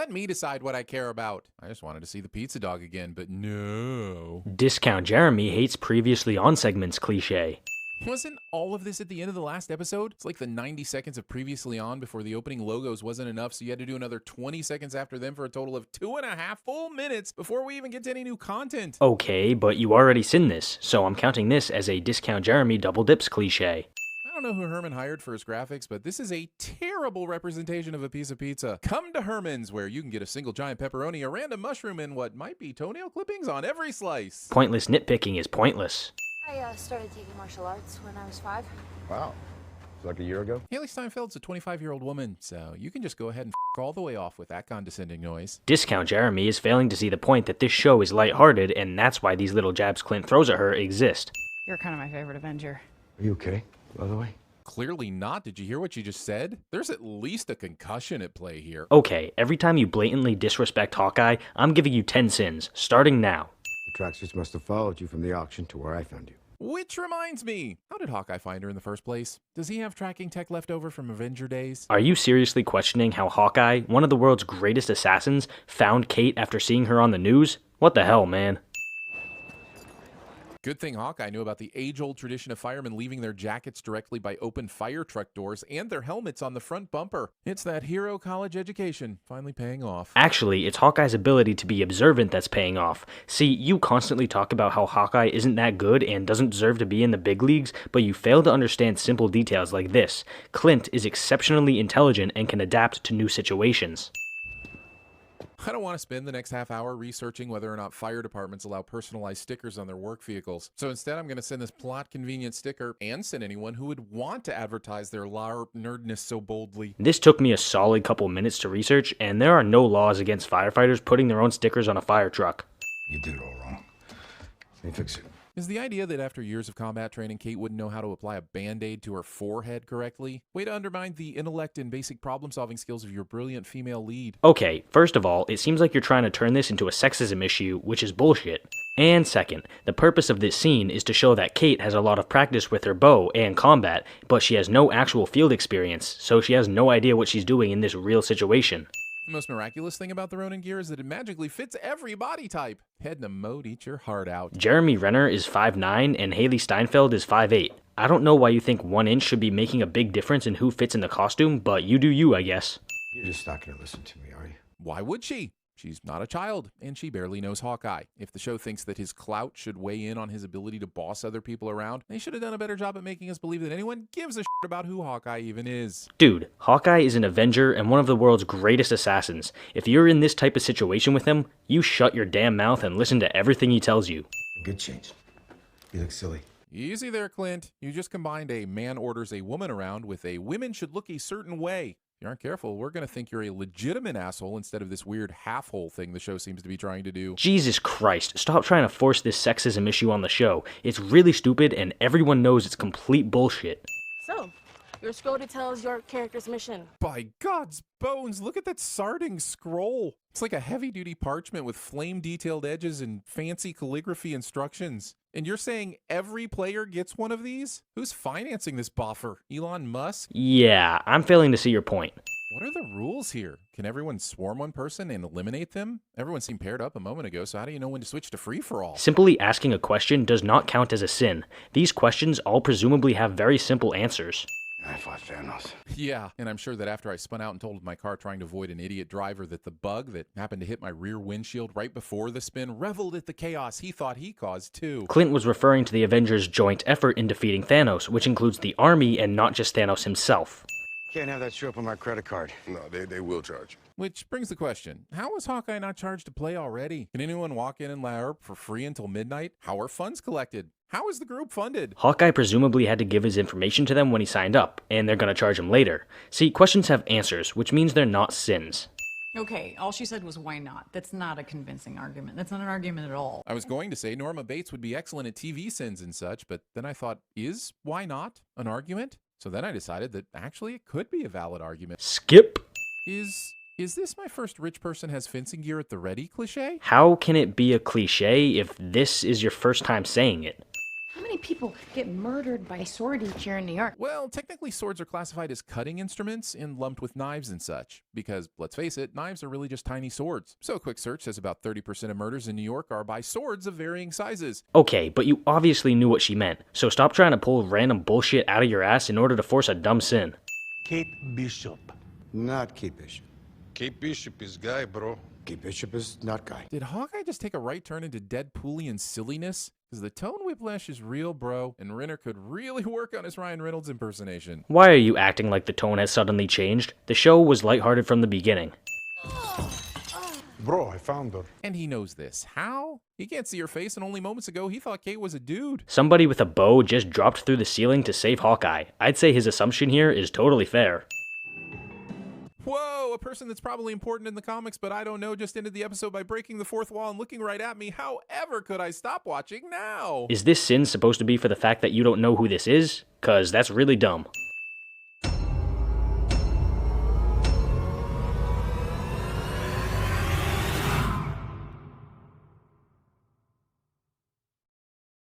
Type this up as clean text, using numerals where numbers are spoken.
Let me decide what I care about. I just wanted to see the pizza dog again, but no. Discount Jeremy hates previously on segments cliche. Wasn't all of this at the end of the last episode? It's like the 90 seconds of previously on before the opening logos wasn't enough, so you had to do another 20 seconds after them for a total of 2.5 full minutes before we even get to any new content. Okay, but you already seen this, so I'm counting this as a Discount Jeremy double dips cliche. I don't know who Herman hired for his graphics, but this is a terrible representation of a piece of pizza. Come to Herman's, where you can get a single giant pepperoni, a random mushroom, and what might be toenail clippings on every slice. Pointless nitpicking is pointless. I started taking martial arts when I was 5. Wow. It's like a year ago? Haley Steinfeld's a 25-year-old woman, so you can just go ahead and all the way off with that condescending noise. Discount Jeremy is failing to see the point that this show is lighthearted, and that's why these little jabs Clint throws at her exist. You're kind of my favorite Avenger. Are you okay, by the way? Clearly not. Did you hear what she just said? There's at least a concussion at play here. Okay, every time you blatantly disrespect Hawkeye, I'm giving you 10 sins, starting now. The tracksuits must have followed you from the auction to where I found you. Which reminds me, how did Hawkeye find her in the first place? Does he have tracking tech left over from Avenger days? Are you seriously questioning how Hawkeye, one of the world's greatest assassins, found Kate after seeing her on the news? What the hell, man? Good thing Hawkeye knew about the age-old tradition of firemen leaving their jackets directly by open fire truck doors and their helmets on the front bumper. It's that hero college education finally paying off. Actually, it's Hawkeye's ability to be observant that's paying off. See, you constantly talk about how Hawkeye isn't that good and doesn't deserve to be in the big leagues, but you fail to understand simple details like this. Clint is exceptionally intelligent and can adapt to new situations. I don't want to spend the next half hour researching whether or not fire departments allow personalized stickers on their work vehicles. So instead, I'm going to send this plot-convenient sticker and send anyone who would want to advertise their LARP nerdness so boldly. This took me a solid couple minutes to research, and there are no laws against firefighters putting their own stickers on a fire truck. You did it all wrong. Let me fix it. Is the idea that after years of combat training, Kate wouldn't know how to apply a Band-Aid to her forehead correctly? Way to undermine the intellect and basic problem-solving skills of your brilliant female lead. Okay, first of all, it seems like you're trying to turn this into a sexism issue, which is bullshit. And second, the purpose of this scene is to show that Kate has a lot of practice with her bow and combat, but she has no actual field experience, so she has no idea what she's doing in this real situation. The most miraculous thing about the Ronin gear is that it magically fits every body type. Head in a mode, eat your heart out. Jeremy Renner is 5'9", and Haley Steinfeld is 5'8". I don't know why you think 1 inch should be making a big difference in who fits in the costume, but you do you, I guess. You're just not going to listen to me, are you? Why would she? She's not a child, and she barely knows Hawkeye. If the show thinks that his clout should weigh in on his ability to boss other people around, they should have done a better job at making us believe that anyone gives a shit about who Hawkeye even is. Dude, Hawkeye is an Avenger and one of the world's greatest assassins. If you're in this type of situation with him, you shut your damn mouth and listen to everything he tells you. Get changed. You look silly. Easy there, Clint. You just combined a man orders a woman around with a women should look a certain way. If you aren't careful, we're going to think you're a legitimate asshole instead of this weird half-hole thing the show seems to be trying to do. Jesus Christ, stop trying to force this sexism issue on the show. It's really stupid and everyone knows it's complete bullshit. So, your scroll details your character's mission. By God's bones, look at that sarding scroll. It's like a heavy-duty parchment with flame-detailed edges and fancy calligraphy instructions. And you're saying every player gets one of these? Who's financing this buffer? Elon Musk? Yeah, I'm failing to see your point. What are the rules here? Can everyone swarm one person and eliminate them? Everyone seemed paired up a moment ago, so how do you know when to switch to free-for-all? Simply asking a question does not count as a sin. These questions all presumably have very simple answers. I fought Thanos. Yeah, and I'm sure that after I spun out and told my car trying to avoid an idiot driver that the bug that happened to hit my rear windshield right before the spin reveled at the chaos he thought he caused too. Clint was referring to the Avengers' joint effort in defeating Thanos, which includes the army and not just Thanos himself. Can't have that show up on my credit card. No, they will charge you. Which brings the question, how is Hawkeye not charged to play already? Can anyone walk in and LARP for free until midnight? How are funds collected? How is the group funded? Hawkeye presumably had to give his information to them when he signed up, and they're gonna charge him later. See, questions have answers, which means they're not sins. Okay, all she said was why not. That's not a convincing argument. That's not an argument at all. I was going to say Norma Bates would be excellent at TV sins and such, but then I thought, is why not an argument? So then I decided that actually it could be a valid argument. Skip. Is this my first rich person has fencing gear at the ready cliche? How can it be a cliche if this is your first time saying it? How many people get murdered by a sword each year in New York? Well, technically swords are classified as cutting instruments and lumped with knives and such, because, let's face it, knives are really just tiny swords. So a quick search says about 30% of murders in New York are by swords of varying sizes. Okay, but you obviously knew what she meant, so stop trying to pull random bullshit out of your ass in order to force a dumb sin. Kate Bishop. Not Kate Bishop. Kate Bishop is guy, bro. Kate Bishop is not Guy. Did Hawkeye just take a right turn into Deadpoolian silliness? Because the tone whiplash is real, bro, and Renner could really work on his Ryan Reynolds impersonation. Why are you acting like the tone has suddenly changed? The show was lighthearted from the beginning. Bro, I found her. And he knows this. How? He can't see her face, and only moments ago he thought Kate was a dude. Somebody with a bow just dropped through the ceiling to save Hawkeye. I'd say his assumption here is totally fair. Whoa, a person that's probably important in the comics, but I don't know, just ended the episode by breaking the fourth wall and looking right at me. However could I stop watching now? Is this sin supposed to be for the fact that you don't know who this is? 'Cause that's really dumb.